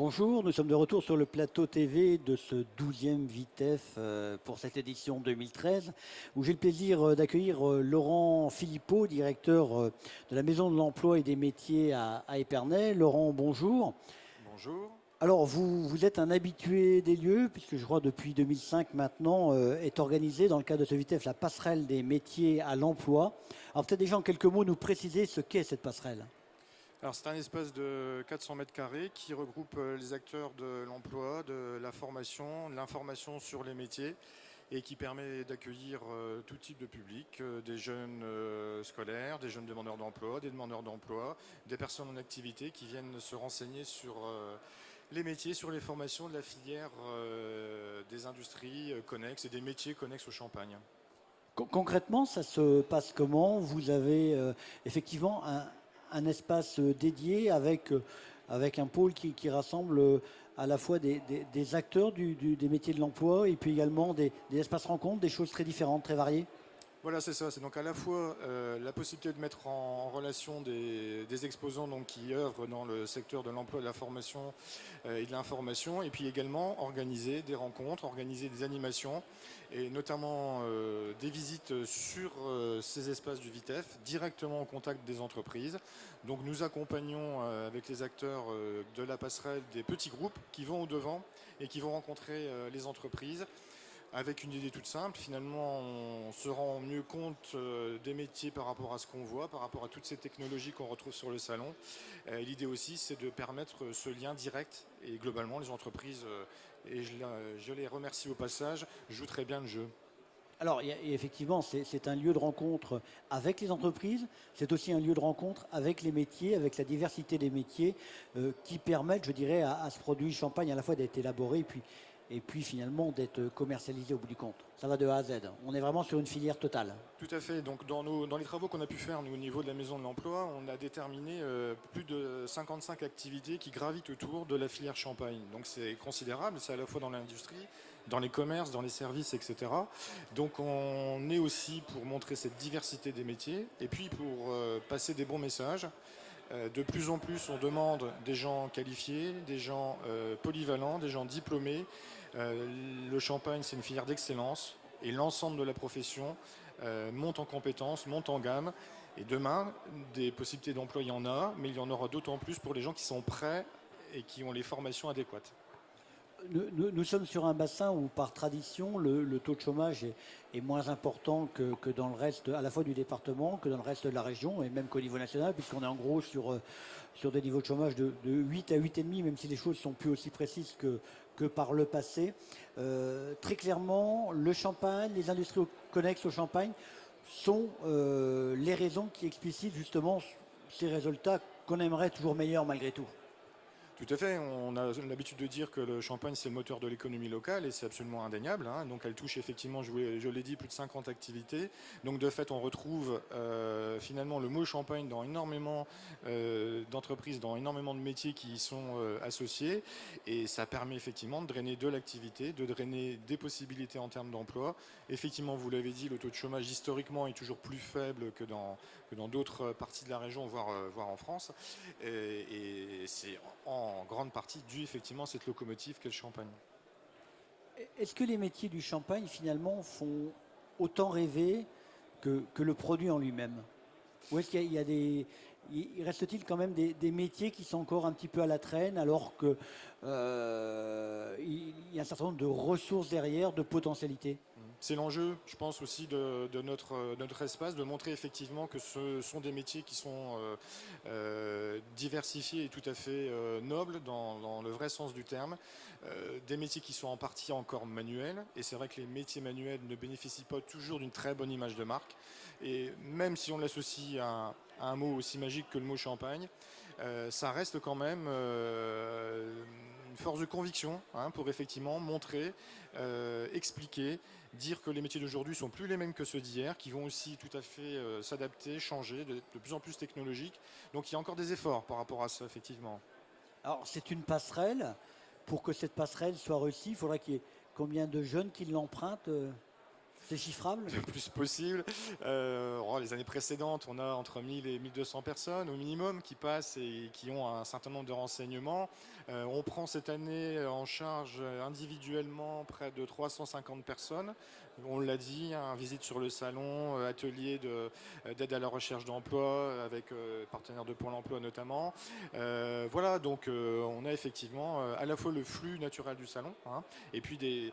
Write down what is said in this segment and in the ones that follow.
Bonjour, nous sommes de retour sur le plateau TV de ce 12e VITEF pour cette édition 2013 où j'ai le plaisir d'accueillir Laurent Philippot, directeur de la Maison de l'Emploi et des Métiers à Épernay. Laurent, bonjour. Bonjour. Alors vous êtes un habitué des lieux puisque je crois depuis 2005 maintenant est organisée dans le cadre de ce VITEF la passerelle des métiers à l'emploi. Alors peut-être déjà en quelques mots nous préciser ce qu'est cette passerelle. Alors c'est un espace de 400 mètres carrés qui regroupe les acteurs de l'emploi, de la formation, de l'information sur les métiers et qui permet d'accueillir tout type de public, des jeunes scolaires, des jeunes demandeurs d'emploi, des demandeurs d'emploi, des personnes en activité qui viennent se renseigner sur les métiers, sur les formations de la filière des industries connexes et des métiers connexes au Champagne. Concrètement, ça se passe comment? Vous avez effectivement un espace dédié avec un pôle qui rassemble à la fois des acteurs des métiers de l'emploi et puis également des espaces rencontres, des choses très différentes, très variées. Voilà, c'est ça. C'est donc à la fois la possibilité de mettre en relation des exposants donc, qui œuvrent dans le secteur de l'emploi, de la formation et de l'information, et puis également organiser des rencontres, organiser des animations, et notamment des visites sur ces espaces du VITEF, directement au contact des entreprises. Donc nous accompagnons avec les acteurs de la passerelle des petits groupes qui vont au-devant et qui vont rencontrer les entreprises avec une idée toute simple. Finalement, on se rend mieux compte des métiers par rapport à ce qu'on voit, par rapport à toutes ces technologies qu'on retrouve sur le salon. L'idée aussi, c'est de permettre ce lien direct et globalement, les entreprises, et je les remercie au passage, jouent très bien le jeu. Alors, effectivement, c'est un lieu de rencontre avec les entreprises, c'est aussi un lieu de rencontre avec les métiers, avec la diversité des métiers qui permettent, je dirais, à ce produit champagne à la fois d'être élaboré et puis finalement d'être commercialisé au bout du compte. Ça va de A à Z. On est vraiment sur une filière totale. Tout à fait. Donc dans les travaux qu'on a pu faire nous, au niveau de la Maison de l'Emploi, on a déterminé plus de 55 activités qui gravitent autour de la filière champagne. Donc c'est considérable, c'est à la fois dans l'industrie, dans les commerces, dans les services, etc. Donc on est aussi pour montrer cette diversité des métiers et puis pour passer des bons messages. De plus en plus, on demande des gens qualifiés, des gens polyvalents, des gens diplômés. Le champagne, c'est une filière d'excellence et l'ensemble de la profession monte en compétences, monte en gamme. Et demain, des possibilités d'emploi, il y en a, mais il y en aura d'autant plus pour les gens qui sont prêts et qui ont les formations adéquates. Nous sommes sur un bassin où, par tradition, le taux de chômage est moins important que dans le reste, à la fois du département, que dans le reste de la région, et même qu'au niveau national, puisqu'on est en gros sur des niveaux de chômage de 8 à 8,5, même si les choses sont plus aussi précises que par le passé. Très clairement, le champagne, les industries connexes au champagne sont les raisons qui explicitent justement ces résultats qu'on aimerait toujours meilleurs malgré tout. Tout à fait, on a l'habitude de dire que le Champagne c'est le moteur de l'économie locale et c'est absolument indéniable, hein. Donc elle touche effectivement, je l'ai dit, plus de 50 activités. Donc de fait on retrouve finalement le mot Champagne dans énormément d'entreprises, dans énormément de métiers qui y sont associés et ça permet effectivement de drainer de l'activité, de drainer des possibilités en termes d'emploi. Effectivement vous l'avez dit, le taux de chômage historiquement est toujours plus faible que dans d'autres parties de la région, voire en France. Et c'est en grande partie dû effectivement à cette locomotive qu'est le champagne. Est-ce que les métiers du champagne finalement font autant rêver que le produit en lui-même? Ou est-ce qu'il y a il reste-t-il quand même des métiers qui sont encore un petit peu à la traîne alors que il y a un certain nombre de ressources derrière, de potentialités? C'est l'enjeu, je pense aussi de notre espace, de montrer effectivement que ce sont des métiers qui sont diversifiés et tout à fait nobles dans le vrai sens du terme. Des métiers qui sont en partie encore manuels, et c'est vrai que les métiers manuels ne bénéficient pas toujours d'une très bonne image de marque. Et même si on l'associe à un mot aussi magique que le mot champagne, ça reste quand même une force de conviction, hein, pour effectivement montrer, expliquer, dire que les métiers d'aujourd'hui sont plus les mêmes que ceux d'hier, qui vont aussi tout à fait s'adapter, changer, de plus en plus technologiques. Donc il y a encore des efforts par rapport à ça, effectivement. Alors c'est une passerelle. Pour que cette passerelle soit réussie, il faudrait qu'il y ait combien de jeunes qui l'empruntent? C'est chiffrable? Le plus possible. les années précédentes, on a entre 1000 et 1200 personnes au minimum qui passent et qui ont un certain nombre de renseignements. On prend cette année en charge individuellement près de 350 personnes. On l'a dit, hein, visite sur le salon, atelier d'aide à la recherche d'emploi avec partenaires de Pôle emploi notamment. Voilà, donc on a effectivement à la fois le flux naturel du salon, hein, et puis des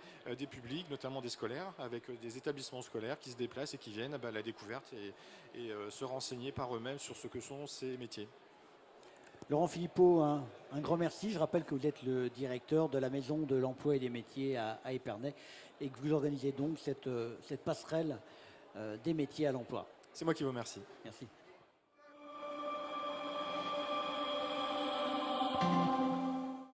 publics, notamment des scolaires, avec des établissements scolaires qui se déplacent et qui viennent à la découverte et se renseigner par eux-mêmes sur ce que sont ces métiers. Laurent Philippot, un grand merci. Je rappelle que vous êtes le directeur de la Maison de l'Emploi et des Métiers à Épernay et que vous organisez donc cette passerelle des métiers à l'emploi. C'est moi qui vous remercie. Merci.